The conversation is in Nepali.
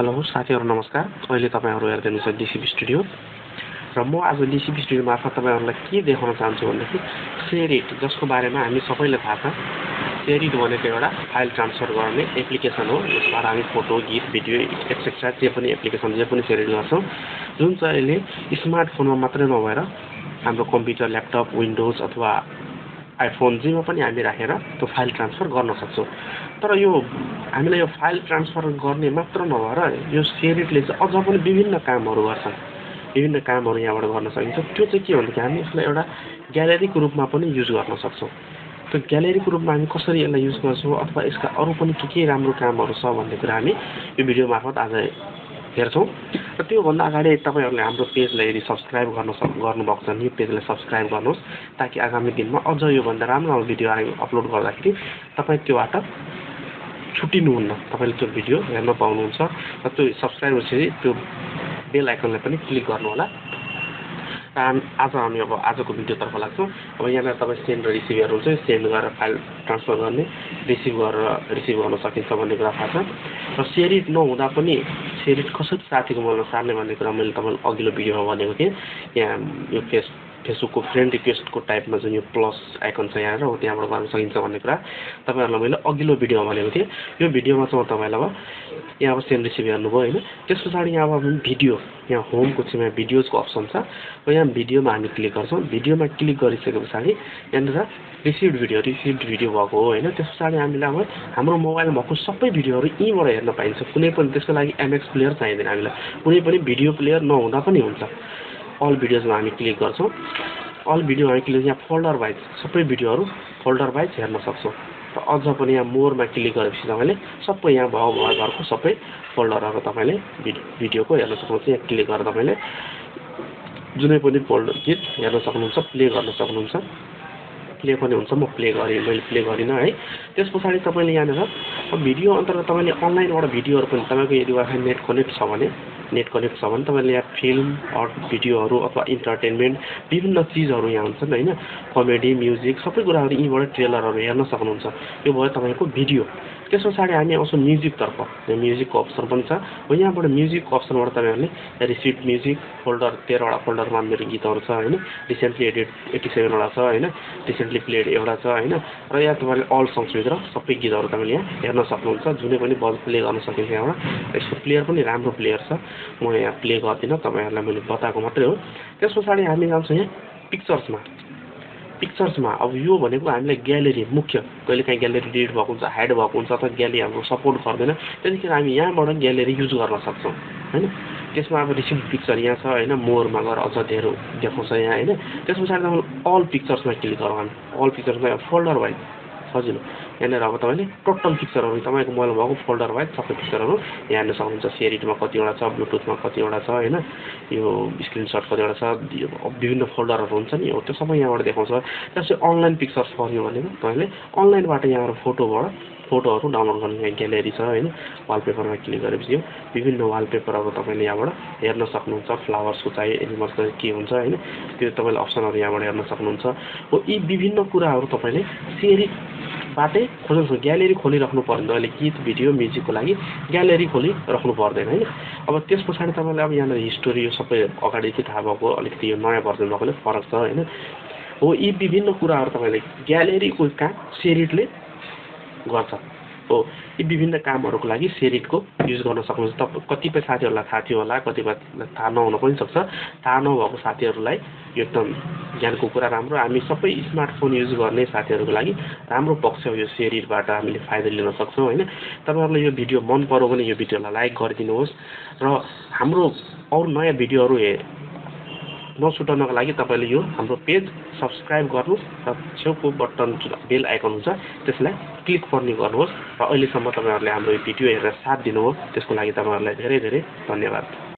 हेलो साथीहरु नमस्कार। अहिले तपाईहरु हेर्दै हुनुहुन्छ डीसीबी स्टुडियो र म आज डीसीबी स्टुडियो मार्फत तपाईहरुलाई के देखाउन चाहन्छु भन्दाखेरि शेयरिट, जसको बारेमा हामी सबैलाई थाहा छ। शेयरिट भनेको एउटा फाइल ट्रान्सफर गर्ने एप्लिकेसन हो। यसमा हामी फोटो, गीत, भिडियो एक्सेट्रा जे पनि एप्लिकेसन जे पनि शेयरिट गर्छौं, जुन चाहिँ अहिले स्मार्टफोनमा मात्रै नभएर हाम्रो कम्प्युटर, ल्यापटप, विन्डोज अथवा आइफोन जेमा पनि हामी राखेर त्यो फाइल ट्रान्सफर गर्न सक्छौं। तर यो हामीले यो फाइल ट्रान्सफर गर्ने मात्र नभएर यो शेयरिटले चाहिँ अझ पनि विभिन्न कामहरु गर्छन्। विभिन्न कामहरु यहाँबाट गर्न सकिन्छ। त्यो चाहिँ के भन्दाखेरि हामी यसलाई एउटा ग्यालरीको रूपमा पनि युज गर्न सक्छौं। त्यो ग्यालरीको रूपमा हामी कसरी यसलाई युज गर्छौं अथवा यसका अरु पनि के राम्रो कामहरु छ भन्ने कुरा हामी यो भिडियो मार्फत आज हेर्छौं। र त्यो भन्दा अगाडि तपाईहरुले हाम्रो पेजलाई यदि सब्स्क्राइब गर्नुभएको छ भने यो पेजलाई सब्स्क्राइब गर्नुहोस्, ताकि आगामी दिनमा अझ यो भन्दा राम्रो भिडियो अपलोड गर्दाखेरि तपाई त्योबाट छुटिनुहुन्न। तपाईले त्यो भिडियो हेर्न पाउनुहुन्छ र त्यो सब्स्क्राइब गरेपछि त्यो बेल आइकनलाई पनि क्लिक गर्नु होला। आज हामी अब आजको भिडियोतर्फ लाग्छौं। अब यहाँ तपाई सेन्ड र रिसिभर हुन्छ, सेन्ड गरेर फाइल ट्रान्सफर गर्ने, रिसिभ गरेर रिसिभ गर्न सकिन्छ भन्ने कुरा थाहा छ। र शेयरिट नहुँदा पनि शेयरिट कसरी साथीको मोबाइलमा सार्ने भन्ने कुरा मैले तपाईलाई अघिल्लो भिडियोमा भनेको थिएँ। यहाँ यो फेसबुकको फ्रेन्ड रिक्वेस्टको टाइपमा जुन यो प्लस आइकन छ यहाँ र त्यहाँबाट गर्न सकिन्छ भन्ने कुरा तपाईहरुलाई मैले अघिल्लो भिडियोमा भनेको थिएँ। यो भिडियोमा चाहिँ म तपाईलाई अब यहाँ अब सेन्ड रिसिभ गर्नुभयो हैन। त्यसपछि यहाँ अब भिडियो, यहाँ होमको छेउमा भिडियोजको अप्सन छ। र यहाँ भिडियोमा हामी क्लिक गर्छौं। भिडियोमा क्लिक गरिसकेपछि यहाँनिर रिसिभ्ड भिडियो भएको हो हैन। त्यसपछि हामीले अब हाम्रो मोबाइलमा भएको सबै भिडियोहरु यहीँबाट हेर्न पाइन्छ। कुनै पनि त्यसको लागि एमएक्स प्लेयर चाहिँदैन हामीलाई। कुनै पनि भिडियो प्लेयर नहुँदा पनि हुन्छ। अल भिडियोजमा हामी क्लिक गर्छौं। अल भिडियो हामी क्लिक यहाँ फोल्डर वाइज सबै भिडियोहरु फोल्डर वाइज हेर्न सक्छौं। र अझ पनि यहाँ मोरमा क्लिक गरेपछि तपाईले सबै यहाँ भरको सबै फोल्डरहरु तपाईले भिडियोको हेर्न सक्नुहुन्छ। यहाँ क्लिक गरेर तपाईले जुनै पनि फोल्डर गीत हेर्न सक्नुहुन्छ, प्ले गर्न सक्नुहुन्छ। प्ले पनि हुन्छ, म मैले प्ले गरिन है। त्यसपछि तपाईले यहाँनिर भिडियो अन्तर्गत तपाईले अनलाइनबाट भिडियोहरु पनि तपाईको यदि वाइफाई नेट कनेक्ट छ भने तपाईले यहाँ फिल्म अर भिडियोहरु अथवा इन्टरटेनमेन्ट विभिन्न चीजहरु यहाँ हुन्छन् हैन। कमेडी, म्युजिक सबै कुराहरु यहीँबाट ट्रेलरहरु हेर्न सक्नुहुन्छ। यो भयो तपाईको भिडियो। त्यसपछि हामी आउँछौं म्युजिक तर्फ। यहाँ म्युजिकको अप्सन पनि छ। हो यहाँबाट म्युजिकको अप्सनबाट तपाईहरुले रिसिभ म्युजिक फोल्डर 13 वटा फोल्डरमा मेरो गीतहरु छ हैन। रिसेन्टली एडिट 87 वटा छ हैन। रिसेन्टली प्लेड एउटा छ हैन। र यहाँ तपाईले अल सङ्ग्स भित्र सबै गीतहरु तपाईले यहाँ हेर्न सक्नुहुन्छ। जुनै पनि प्ले गर्न सकिन्छ यहाँबाट। यसको प्लेयर पनि राम्रो प्लेयर छ। म यहाँ प्ले गर्दिन, तपाईहरुलाई मैले बताएको मात्रै हो। त्यसपछि हामी जान्छौं यहाँ पिक्चर्समा। अब यो भनेको हामीले ग्यालेरी मुख्य कहिलेकाहीँ ग्यालेरी डिलिट भएको हुन्छ, हाइड भएको हुन्छ अथवा ग्यालेरी हाम्रो सपोर्ट गर्दैन। त्यतिखेर हामी यहाँबाट ग्यालेरी युज गर्न सक्छौं हैन। त्यसमा अब रिसिभ पिक्चर यहाँ छ हैन। मोरमा गएर अझ धेरै देखाउँछ यहाँ हैन। त्यसपछि तपाईले अल पिक्चर्समा क्लिक गरौँ। हामी अल पिक्चर्समा फोल्डर वाइज सजिलो यहाँनिर अब तपाईले टोटल पिक्चरहरु तपाईको मोबाइलमा भएको फोल्डर वाइज सबै पिक्चरहरु यहाँ हेर्न सक्नुहुन्छ। शेयरिटमा कतिवटा छ, ब्लुटुथमा कतिवटा छ हैन। यो स्क्रिनशट कतिवटा छ, विभिन्न फोल्डरहरु हुन्छ नि, हो त्यो सबै यहाँबाट देखाउँछ। त्यसै अनलाइन पिक्चर्स पर्यो भने तपाईले अनलाइनबाट यहाँबाट फोटोहरु डाउनलोड गर्ने यहाँ ग्यालेरी छ हैन। वालपेपरमा क्लिक गरेपछि यो विभिन्न वालपेपरहरु तपाईले यहाँबाट हेर्न सक्नुहुन्छ। फ्लावर्सको चाहिँ एनिमल्सको के हुन्छ हैन, त्यो तपाईले अप्सनहरु यहाँबाट हेर्न सक्नुहुन्छ। हो यी विभिन्न कुराहरु तपाईले शेयरिट बाटै खोज्नु। ग्यालेरी खोलिराख्नु पर्दैन। अहिले गीत, भिडियो, म्युजिकको लागि ग्यालेरी खोलिराख्नु पर्दैन हैन। अब त्यसपछि तपाईले अब यहाँ हिस्टोरी यो सबै अगाडि चाहिँ थाहा भएको, अलिकति यो नयाँ भर्जन भएकोले फरक छ हैन। हो यी विभिन्न कुराहरु तपाईले ग्यालेरीको काम शेयरिटले गर्छ। हो यी विभिन्न कामहरुको लागि शेयरिटको युज गर्न सक्नुहुन्छ। कतिपय साथीहरुलाई थाहा थियो होला, कतिपयलाई थाहा नहुन पनि सक्छ। थाहा नभएको साथीहरुलाई यो एकदम ज्ञानको कुरा राम्रो। हामी सबै स्मार्टफोन युज गर्ने साथीहरुको लागि राम्रो पक्ष हो यो शेयरिटबाट हामीले फाइदा लिन सक्छौं हैन। तपाईहरुलाई यो भिडियो मन पर्यो भने यो भिडियोलाई लाइक गरिदिनुहोस् र हाम्रो अरु नयाँ भिडियोहरु नछुटाउनको लागि तपाईले यो हाम्रो पेज सब्स्क्राइब गर्नुहोस् र छेउको बटन बेल आइकन हुन्छ त्यसलाई क्लिक पनि गर्नुहोस्। र अहिलेसम्म तपाईहरुले हाम्रो यो भिडियो हेरेर साथ दिनुभयो त्यसको लागि तपाईहरुलाई धेरै धेरै धन्यवाद।